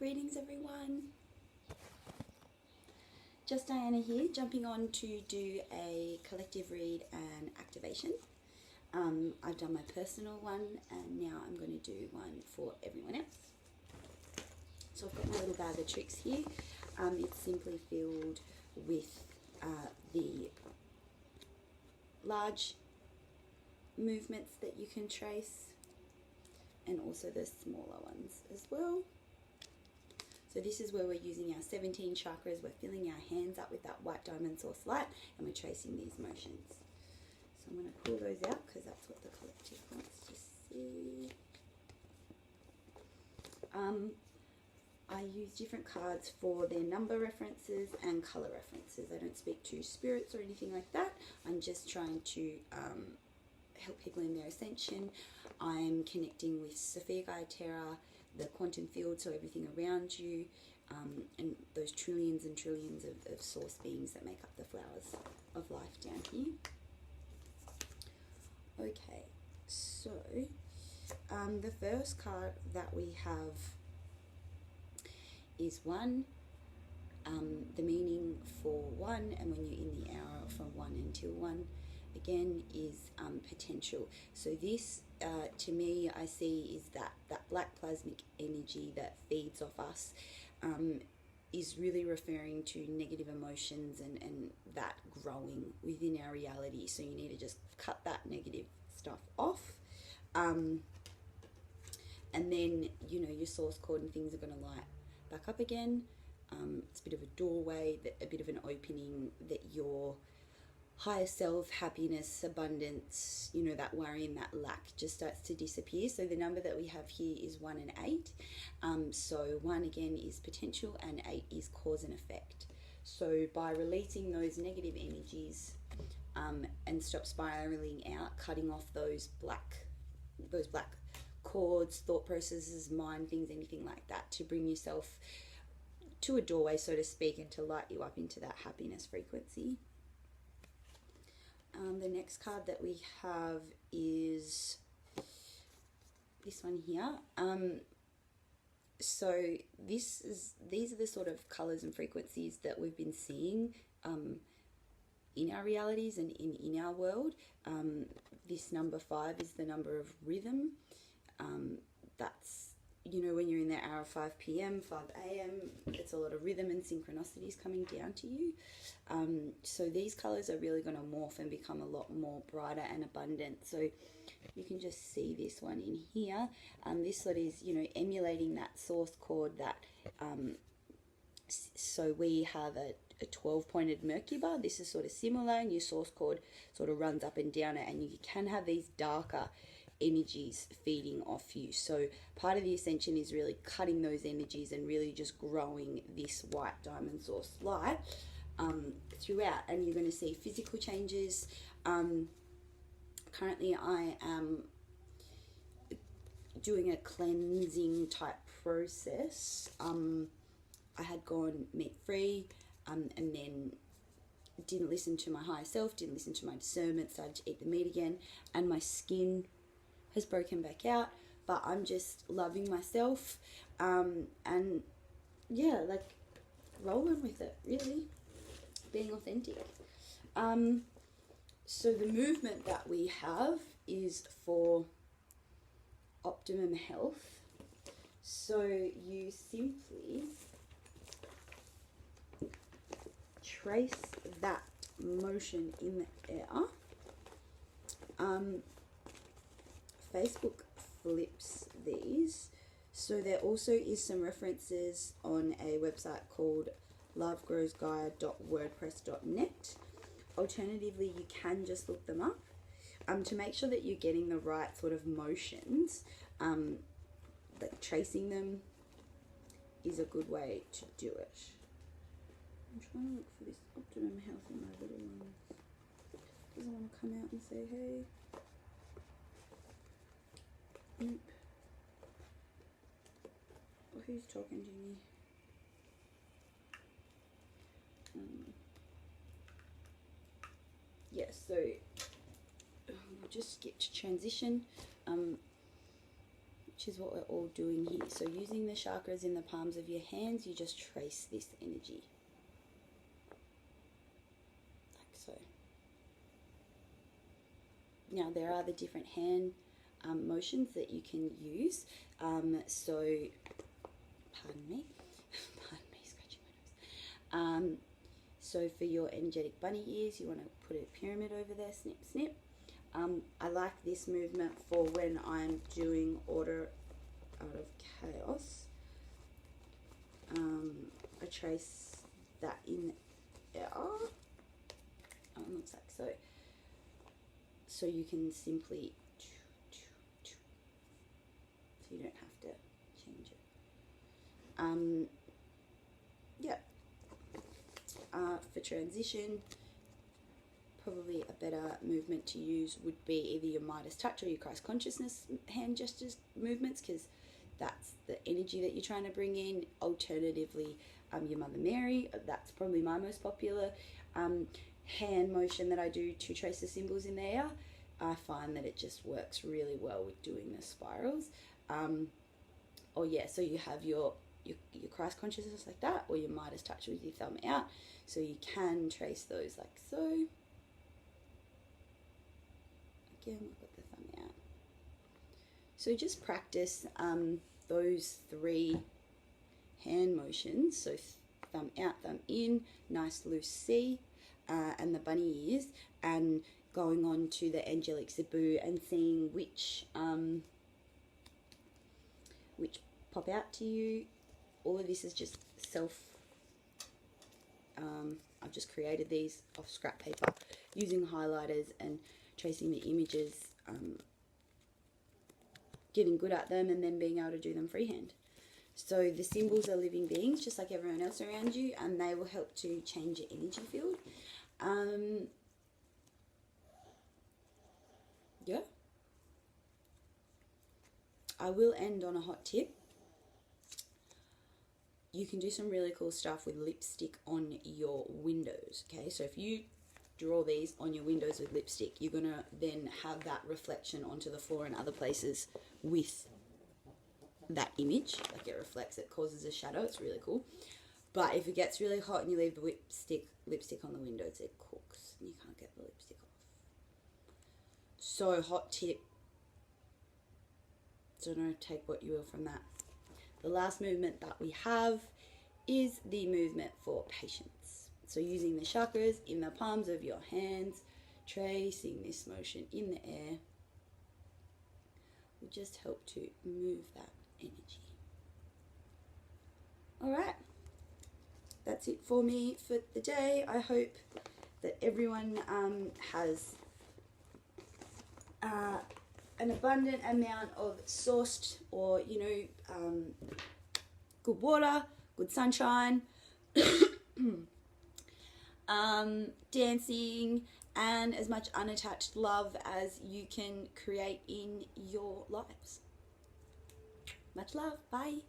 Greetings everyone. Just Diana here, jumping on to do a collective read and activation. I've done my personal one and now I'm going to do one for everyone else. So I've got my little bag of tricks here. It's simply filled with the large movements that you can trace and also the smaller ones as well. So this is where we're using our 17 chakras, we're filling our hands up with that white diamond source light and we're tracing these motions. So I'm going to pull those out because that's what the collective wants to see. I use different cards for their number references and colour references. I don't speak to spirits or anything like that. I'm just trying to help people in their ascension. I'm connecting with Sophia Gaia Terra, the quantum field, so everything around you, and those trillions and trillions of source beings that make up the flowers of life down here. Okay, so the first card that we have is 1, the meaning for 1, and when you're in the hour from 1 until 1, again, is potential. So this, to me, I see is that black plasmic energy that feeds off us is really referring to negative emotions and that growing within our reality. So you need to just cut that negative stuff off. And then, you know, your source code and things are going to light back up again. It's a bit of a doorway, a bit of an opening that your higher self, happiness, abundance, you know, that worry and that lack just starts to disappear. So the number that we have here is 1 and 8. So 1 again is potential and 8 is cause and effect. So by releasing those negative energies and stop spiraling out, cutting off those black cords, thought processes, mind things, anything like that, to bring yourself to a doorway, so to speak, and to light you up into that happiness frequency. The next card that we have is this one here. So these are the sort of colors and frequencies that we've been seeing in our realities and in our world. This number 5 is the number of rhythm. That's, you know, when you're in the hour of 5 p.m, 5 a.m, it's a lot of rhythm and synchronicities coming down to you. So these colors are really going to morph and become a lot more brighter and abundant. So you can just see this one in here. This one is, you know, emulating that source chord that, so we have a 12-pointed Merkaba. This is sort of similar, and your source chord sort of runs up and down it, and you can have these darker energies feeding off you. So part of the ascension is really cutting those energies and really just growing this white diamond source light throughout, and you're going to see physical changes. Currently I am doing a cleansing type process. I had gone meat free and then didn't listen to my higher self, didn't listen to my discernment, started to eat the meat again, and my skin has broken back out, but I'm just loving myself, and yeah, like rolling with it, really being authentic. So the movement that we have is for optimum health. So you simply trace that motion in the air. Facebook flips these, so there also is some references on a website called lovegrowsgaia.wordpress.net. Alternatively, you can just look them up to make sure that you're getting the right sort of motions. Like tracing them is a good way to do it. I'm trying to look for this optimum health in my little ones. Doesn't want to come out and say hey. Nope. Well, who's talking to me? Yes, so we'll just skip to transition. which is what we're all doing here. So using the chakras in the palms of your hands, you just trace this energy. Like so. Now there are the different hand motions that you can use. So, pardon me, scratching my nose. So for your energetic bunny ears, you want to put a pyramid over there, snip, snip. I like this movement for when I'm doing order out of chaos. I trace that in there. It looks like so. So you can simply, so you don't have to change it. Yeah. For transition, probably a better movement to use would be either your Midas touch or your Christ consciousness hand gestures movements, because that's the energy that you're trying to bring in. Alternatively, your Mother Mary, that's probably my most popular hand motion that I do to trace the symbols in the air. I find that it just works really well with doing the spirals. Oh yeah, so you have your Christ consciousness like that, or your Midas touch with your thumb out. So you can trace those like so. Again, we've got the thumb out. So just practice those 3 hand motions. So thumb out, thumb in, nice loose C, and the bunny ears, and going on to the angelic Cebu and seeing which pop out to you. All of this is just I've just created these off scrap paper using highlighters and tracing the images, getting good at them, and then being able to do them freehand. So the symbols are living beings just like everyone else around you, and they will help to change your energy field. Yeah. I will end on a hot tip. You can do some really cool stuff with lipstick on your windows, okay? So if you draw these on your windows with lipstick, you're going to then have that reflection onto the floor and other places with that image. Like it reflects, it causes a shadow. It's really cool. But if it gets really hot and you leave the lipstick on the windows, it cooks and you can't get the lipstick off. So hot tip. Don't know, take what you will from that. The last movement that we have is the movement for patience. So using the chakras in the palms of your hands, tracing this motion in the air will just help to move that energy. All right, that's it for me for the day. I hope that everyone has an abundant amount of sourced or, good water, good sunshine, dancing, and as much unattached love as you can create in your lives. Much love. Bye.